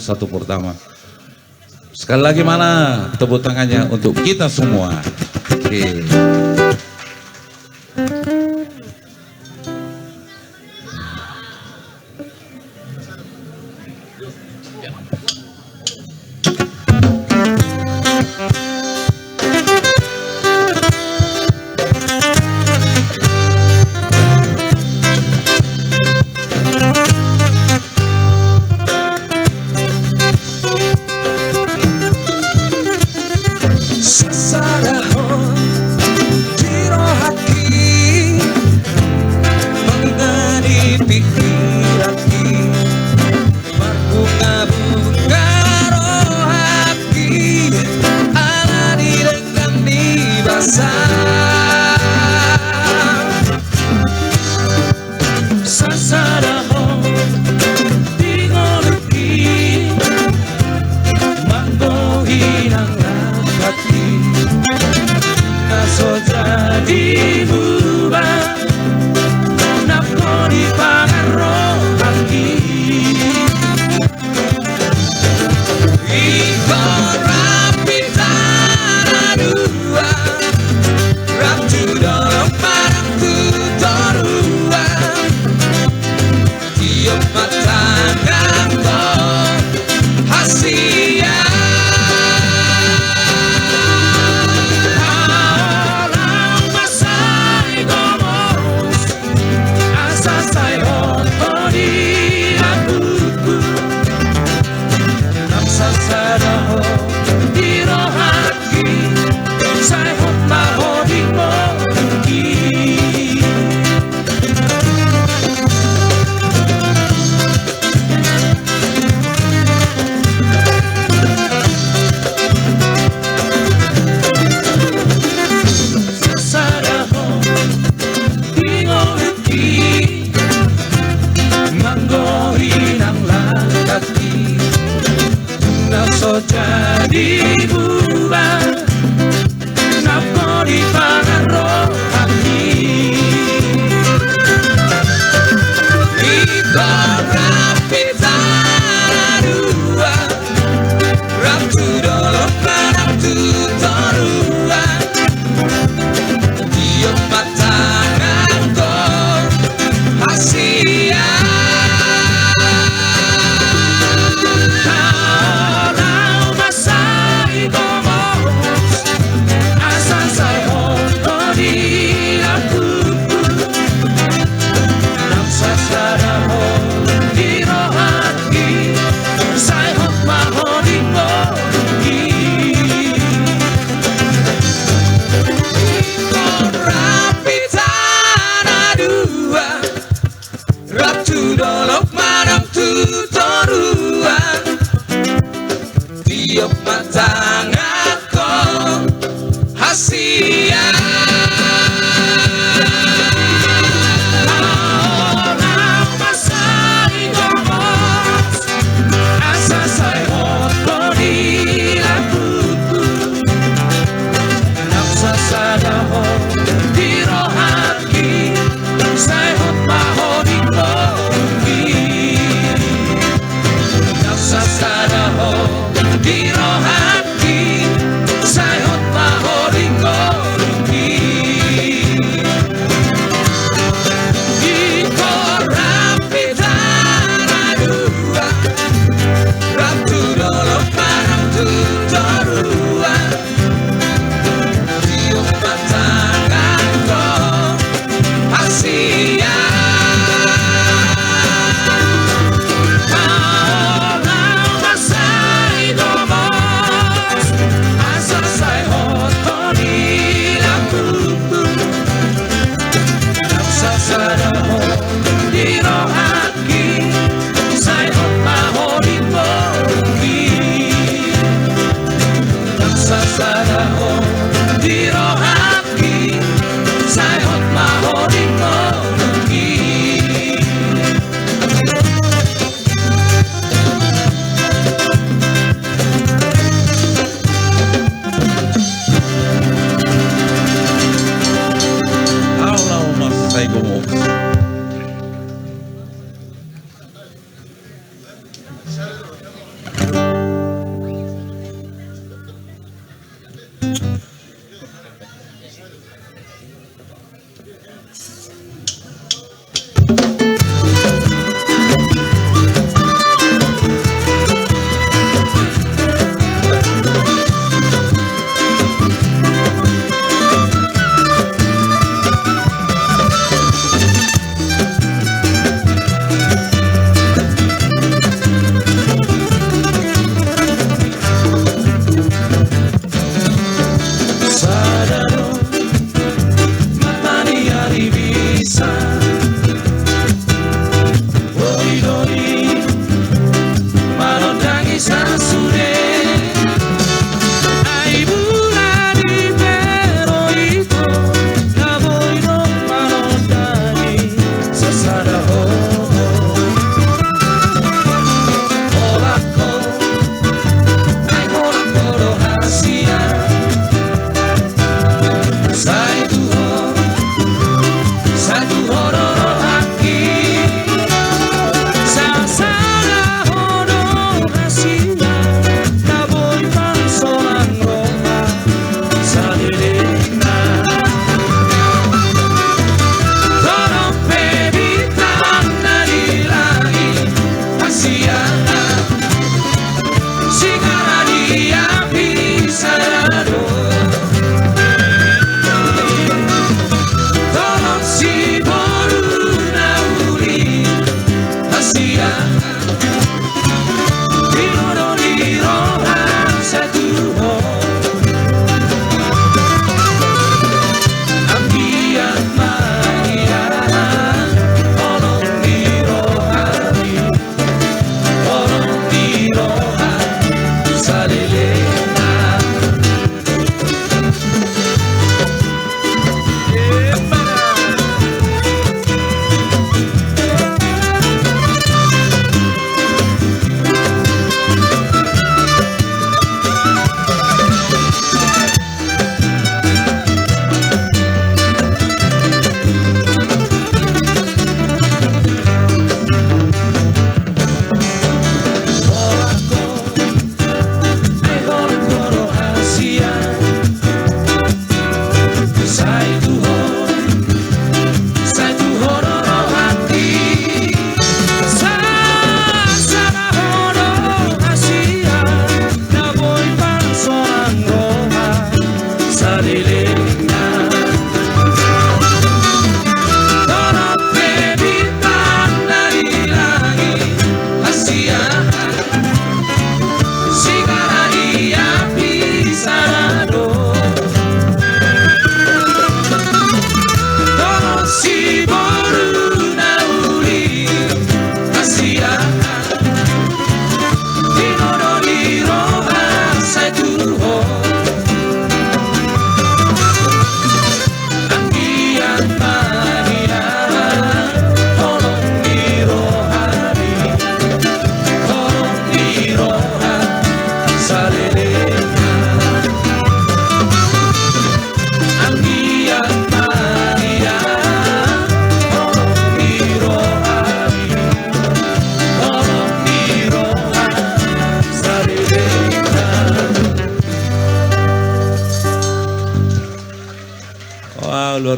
satu pertama. Sekali lagi mana tepuk tangannya untuk kita semua. Oke.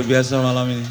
biasa malam ini.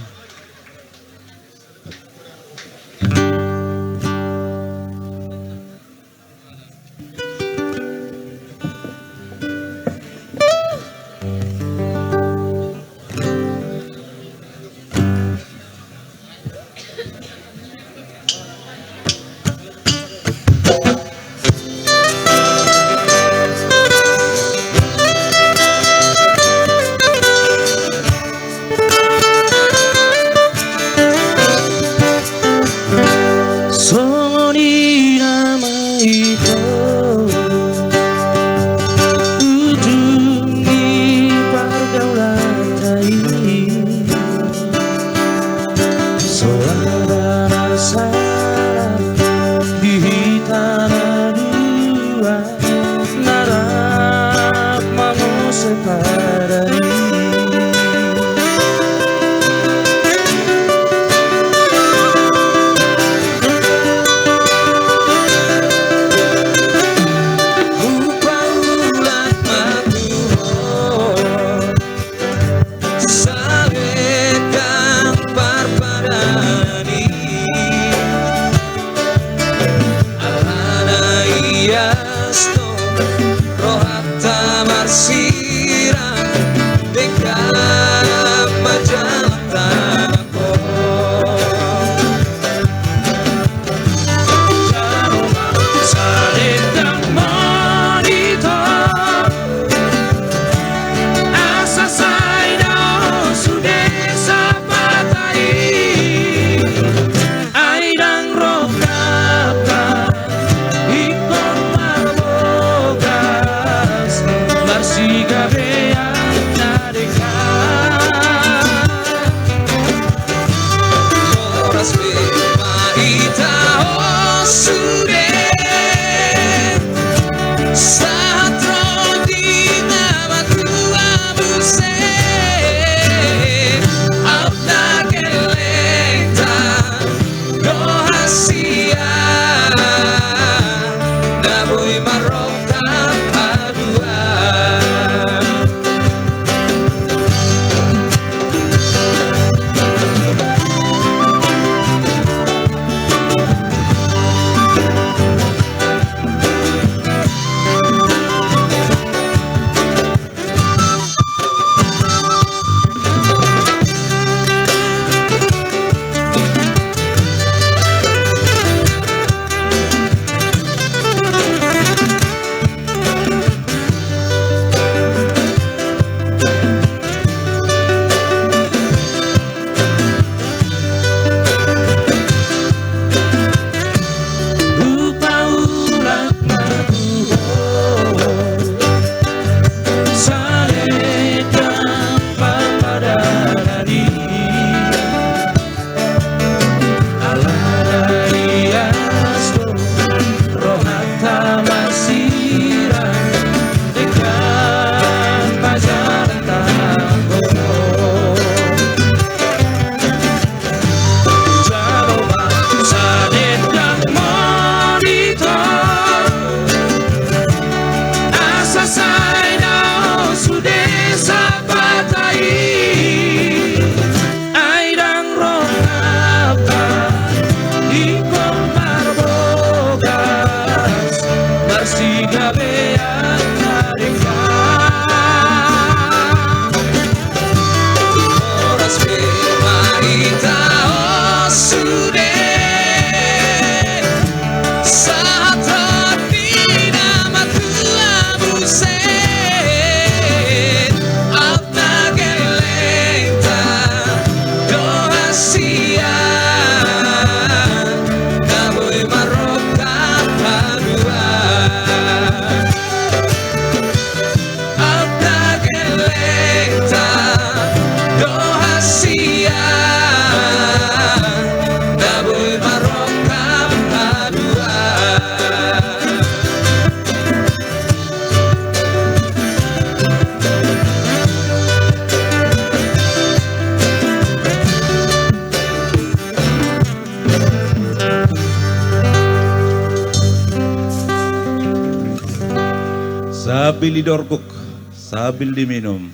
Sabil didorkuk, sabil diminum.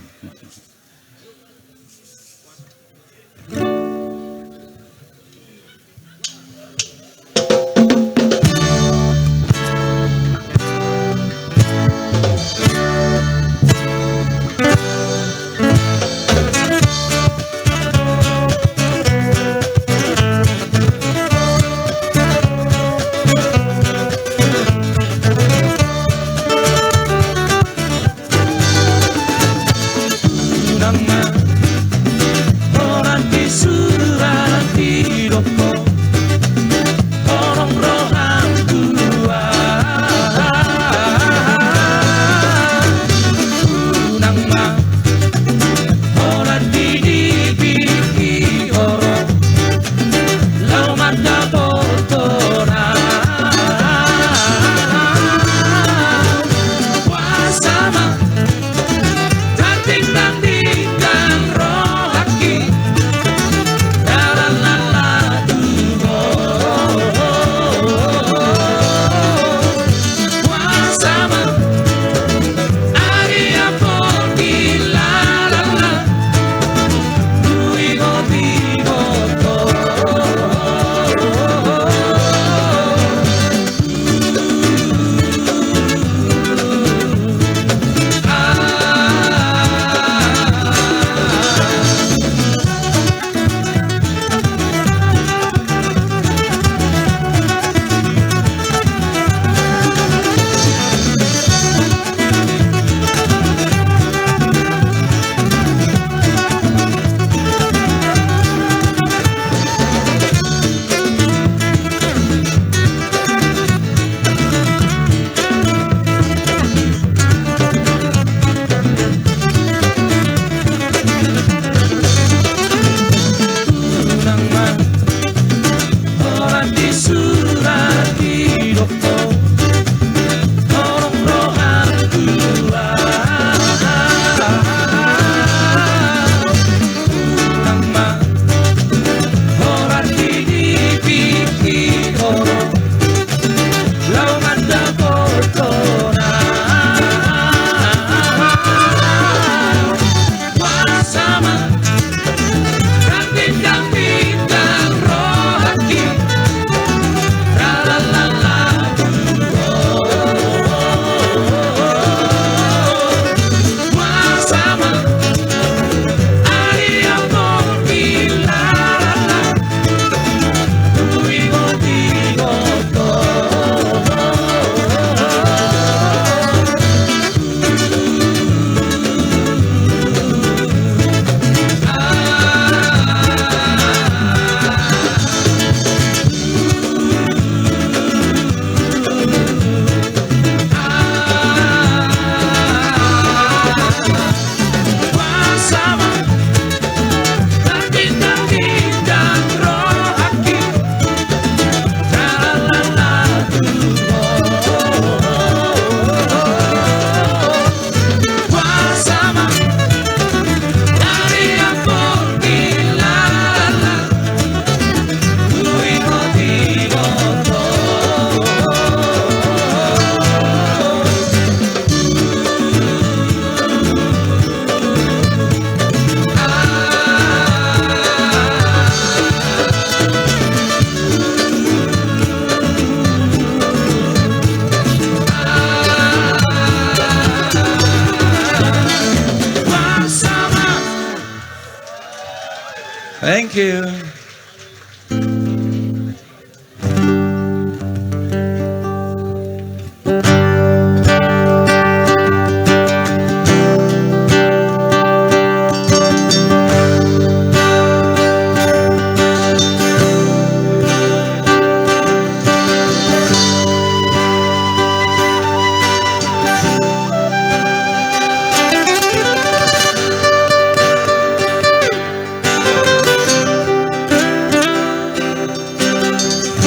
Thank you.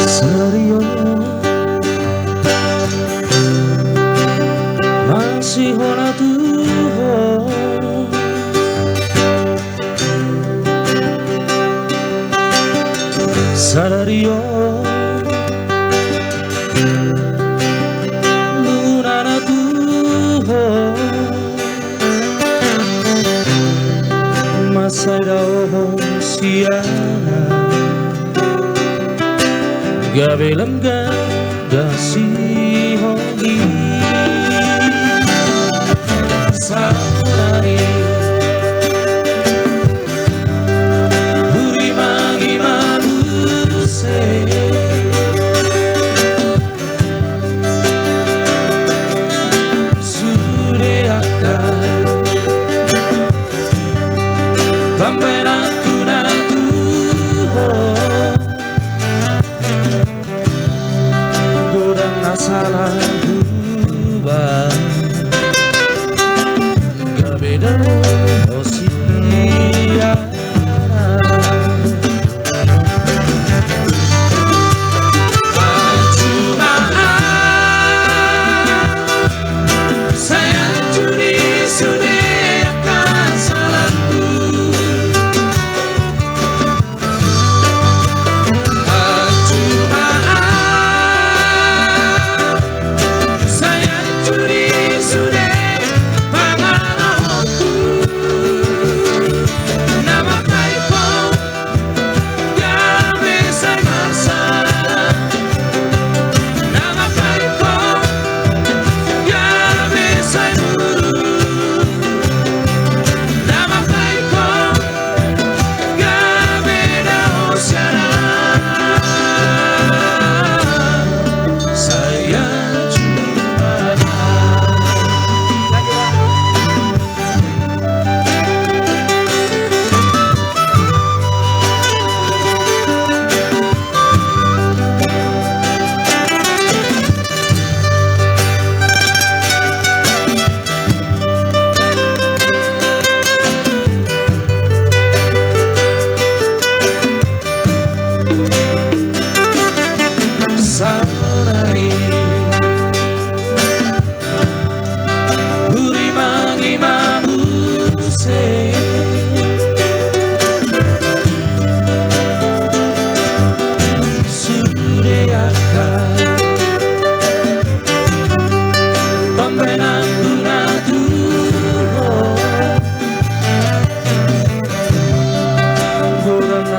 Serio masih hona Tuhan, sadario lunana Tuhan, masai daun siana gabelam ganda si hogi sanari buri mangi manuse sude akan pampenaku natu salah ubah gak beda usia cuma saya curi sudah akan salahku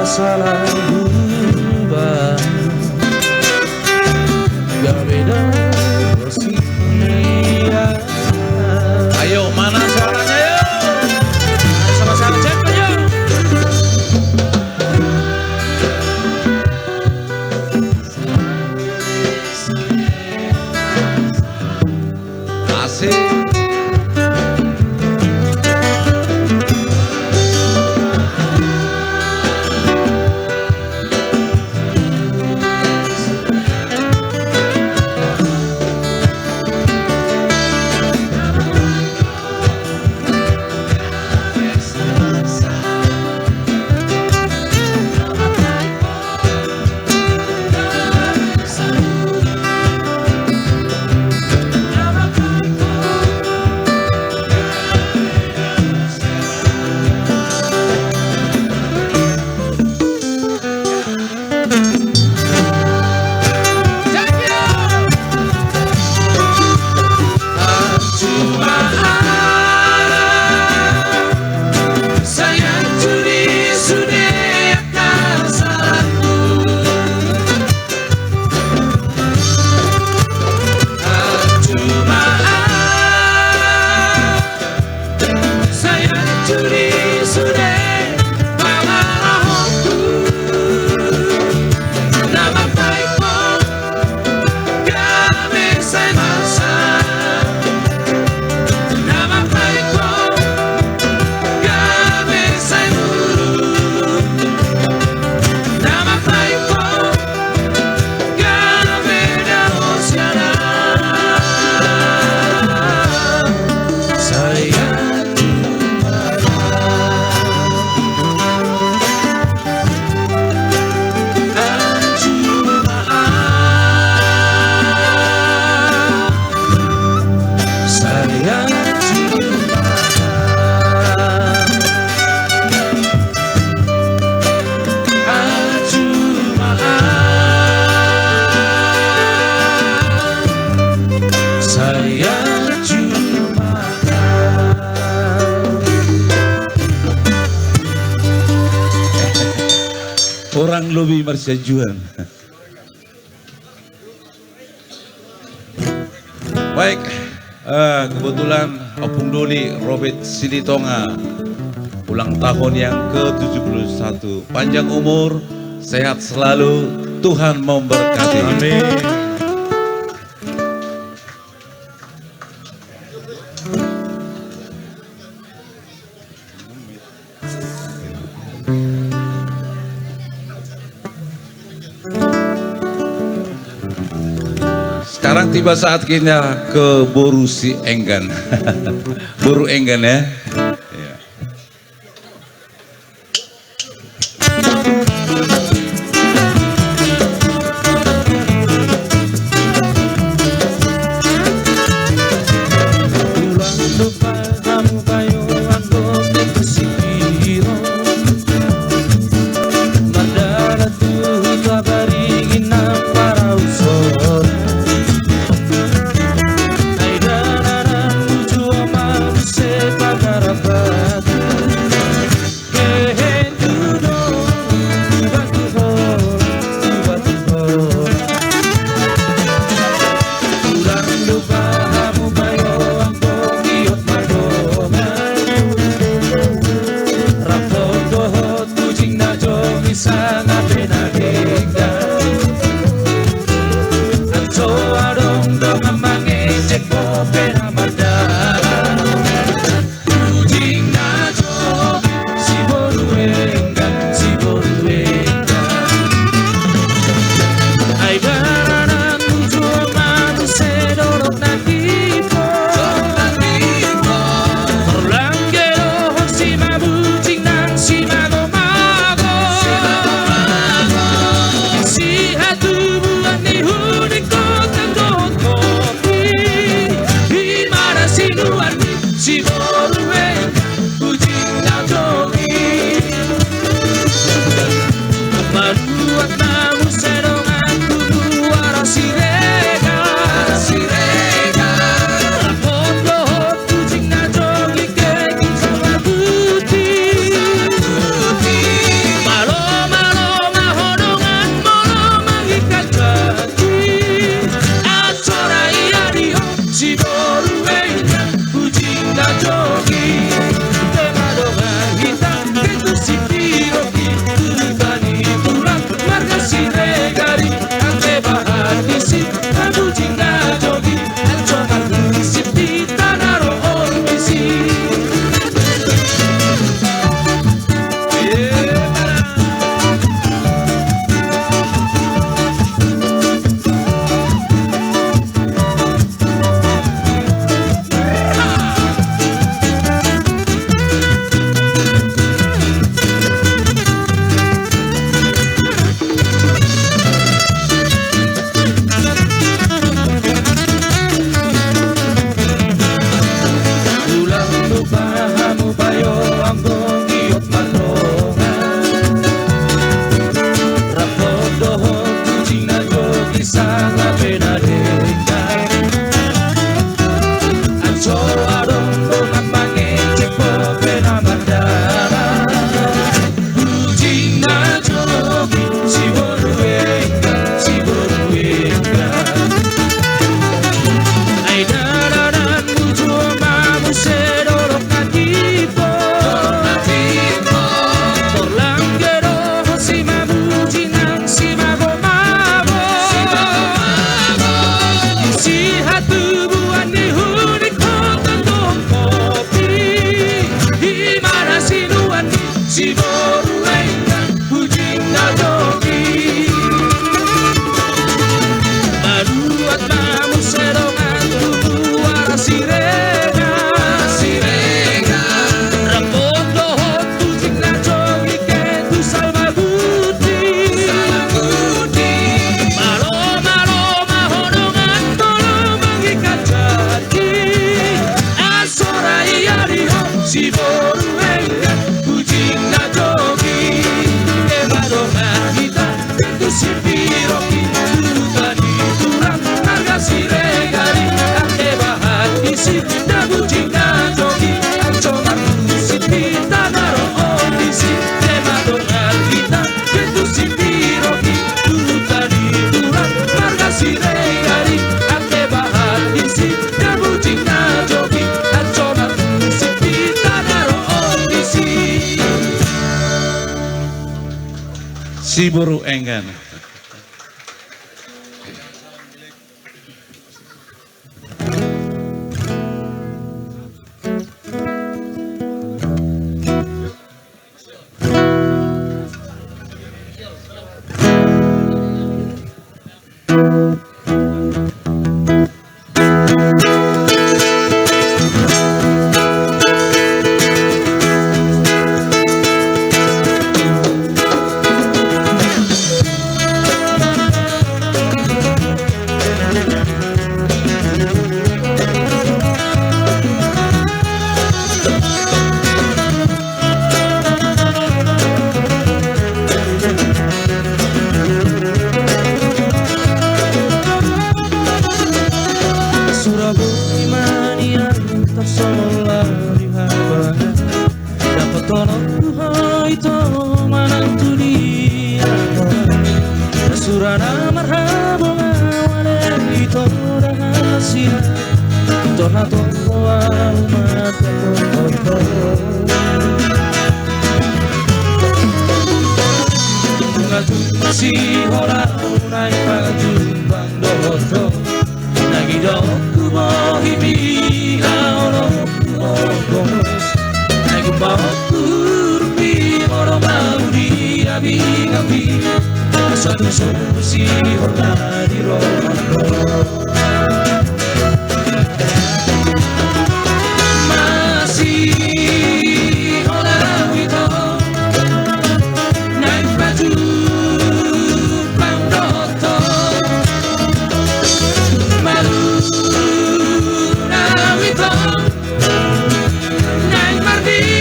salah ubah gak beda usia. Ayo, mana suaranya yuk? Sama-sama cek yuk. Asik. orang lebih marsiajuan. Baik, kebetulan Opung Doli Robert Silitonga ulang tahun yang ke-71. Panjang umur, sehat selalu, Tuhan memberkati. Amin. Sekarang tiba saat kita ke Boru Si Enggan. Boru Enggan ya. Iya. Ulang lupa kamu bayo anggo kesiro Madara tuh kabaringin na para usor Aidana tuju amal se pagarabat Kehentudo batuho Ulang lupa kamu bayo anggo giot madongan Rapodo tujing na jogi sana penagenggan Anco adong dong amange cekpo penamadara Tujing na jogi si boruenggan Ay darana tuju amanu sedorok na tipo Orlanggero si mabuting nang si mago-mago Si hatubuan ni hunik ko tanggot kopi Himara sinuan ni si borueng Ujing na jogi Manuat na musedongan tubuara sirega Rapot lohot kucing na jogi keking sama putih Malo mahonongan molo mangikat kaki Acara iadiho si borueng kucing na jogi Temadongan hitam itu si piroki Tubani tulang marga si regari Ante bahan isi kucing na jogi Anco marga isi di tanah rohon isi Ulang lupa kamu bayo anggo giot madongan Rapodo kucing na jogi sana penadenggan Anco adong dongan mangecek po penamadara Kucing na jogi si boruenggan Ay dararan tuju amamu sedorok na tipo Orlanggero si mabuting nang si mago-mago Si hatubuan ni hunik ko tanggong kopi Himara sinuan ni si boruenggan Ujing na jogi Manuat namu sedongan tubuara sirega Rapot lohot tujing na jogi ketu salma putih Malo mahonongan tolo mangikat kaki Asora iadiho si boruenggan Ujing na jogi Temadongan kita ketu si piroki Tubani tulang marga si regari Ante bahan isi na kucing na jogi Anco marga isi di tanah rohon isi Temadongan kita ketu si si buru enggan. Surana marhaba wale ito rahasia ito na to umat ko masih orang unai pajumbang doto nagidok kumohibi haolo kumokomos nagumbawa kurbi moro mauri abi satu solusi hormat di rondo masih orang itu naik baju pangdoto malu nawito naik mardi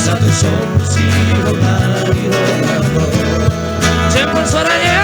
satu solusi hormati rondo Jempol suaranya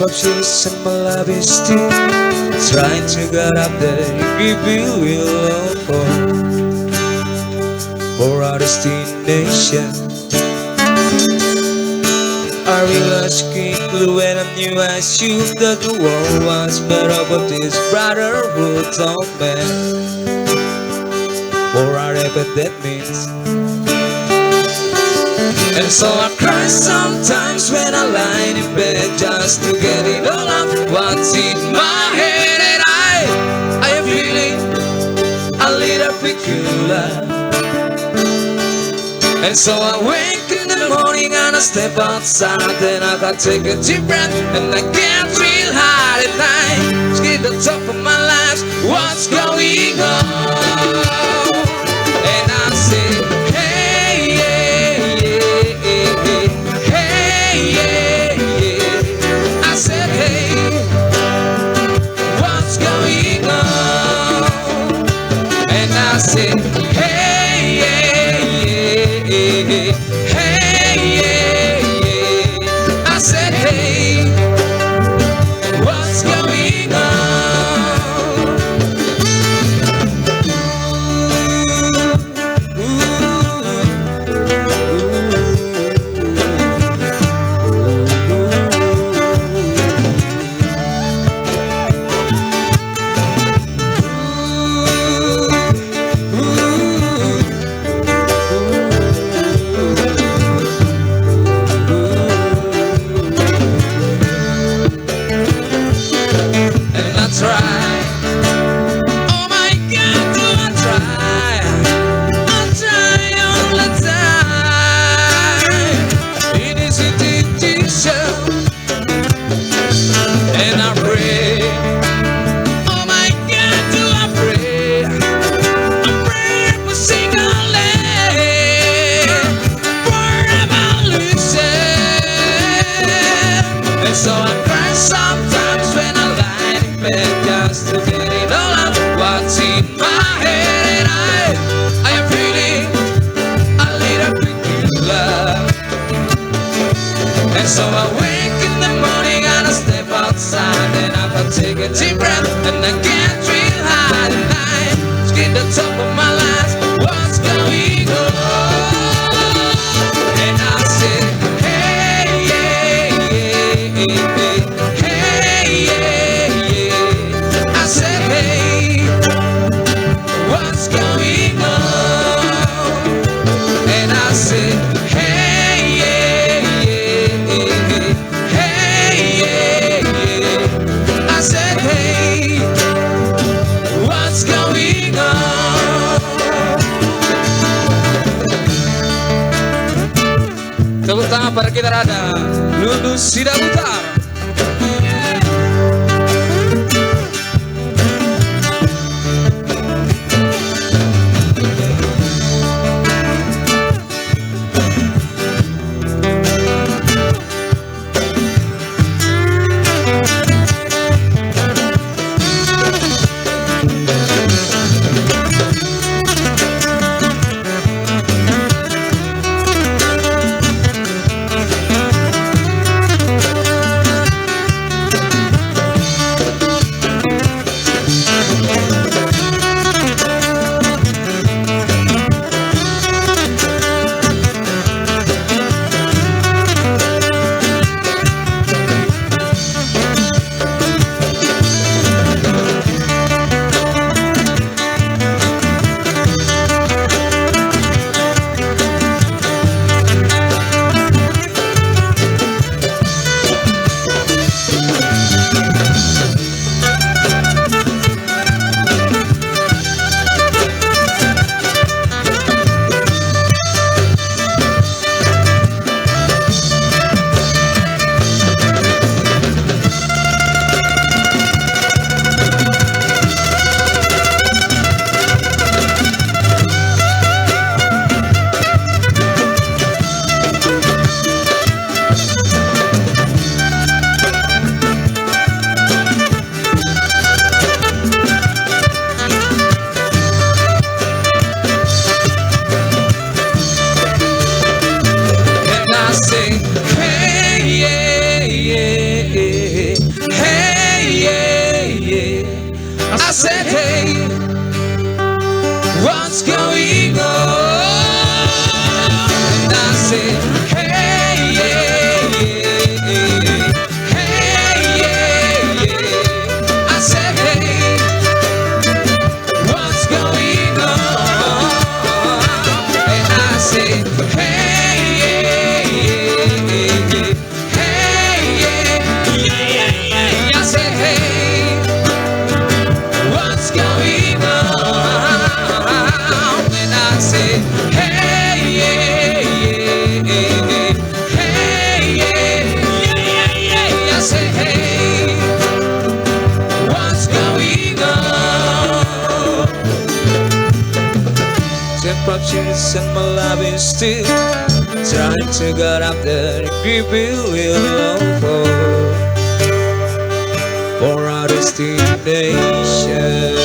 up shoes and my love is still trying to get up there. Give you love for our destination. I realized King Blue when I knew I assumed that the world was better, but this brotherhood of man, for whatever that means. And so I cry sometimes when I lie in bed just to get it all out what's in my head. And I am feeling a little peculiar. And so I wake in the morning and I step outside, then I can take a deep breath and I get real hard at night. Just get the top of my life, what's going on? And I say, hey, yeah, yeah, yeah, hey, yeah, yeah. I said, hey, what's going on? And I said, hey, yeah, hey, yeah, yeah. I said, hey, what's going on? So I cry sometimes when I lie in bed just to get it all out what's in my head. And I am feeling a little peculiar. And so I wake in the morning and I step outside, and I can take a deep breath and I get real high tonight. Just get the top of my life, what's going on? And I said, hey, yeah, yeah, hey, yeah, yeah. I said, hey, what's going on? And I said, hey, yeah, yeah, hey, yeah, yeah. I said, hey, what's going on? Tepuk tangan para kita ada Lulus Sidaputar. hey, what's going on? And I say, hey, yeah, yeah, hey, yeah, yeah. I said, hey, what's going on? And I say, hey, yeah, yeah, yeah, hey, yeah, yeah, yeah. I say, hey, what's going on? And I say, hey, yeah, yeah, yeah, hey, yeah, yeah, yeah. I say, hey, what's going on? Temperatures and my love is still trying to get up there. Give you love for our destination.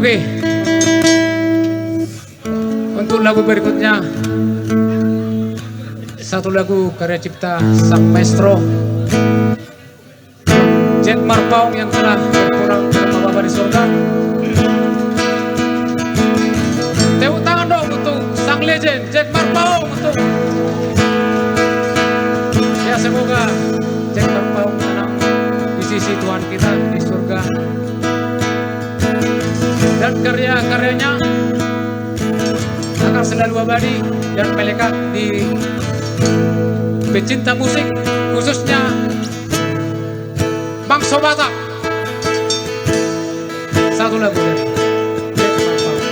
Oke. Untuk lagu berikutnya, satu lagu karya cipta sang maestro Jet Marpaung yang telah berkurang bersama Bapa di surga. Tepuk tangan dong untuk sang legend Jet Marpaung untuk. Ya semoga Jet Marpaung tenang di sisi Tuhan kita di surga. Dan karya-karyanya akan selalu abadi dan melekat di pecinta musik, khususnya bangsa Batak. Satu lagu dari Jet Marpaung.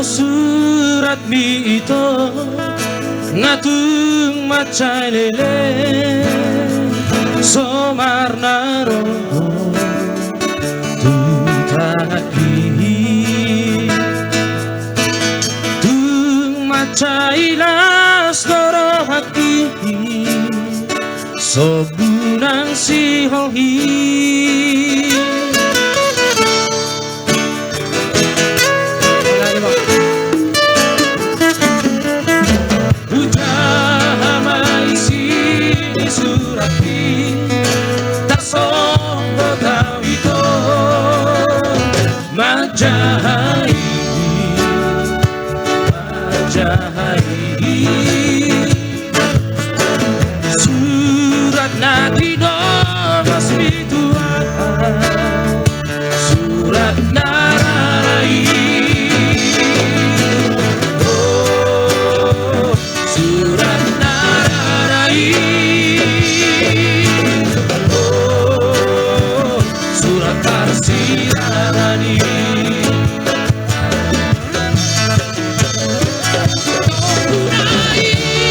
Surat mi ito ngatung macay lele somarnaro tutaki tung macay las dorohaki sobunang si holhi. Surat natino mas bituan, surat narai, oh surat narai, oh surat karsirani. Tunai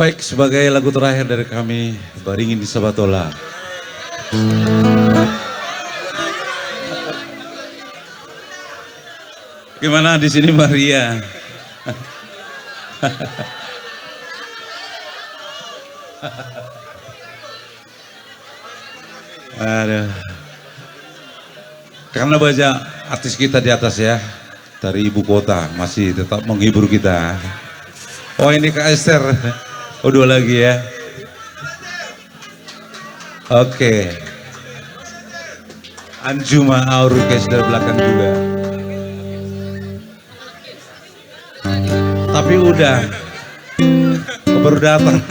Baik, sebagai lagu terakhir dari kami, Baringin di Sabatola. Gimana di sini Maria? Aduh. Karena banyak artis kita di atas ya, dari ibu kota masih tetap menghibur kita. Oh ini Kak Esther, oh dua lagi ya. Oke. Anjuma Aurukes dari belakang juga. Tapi udah, baru datang.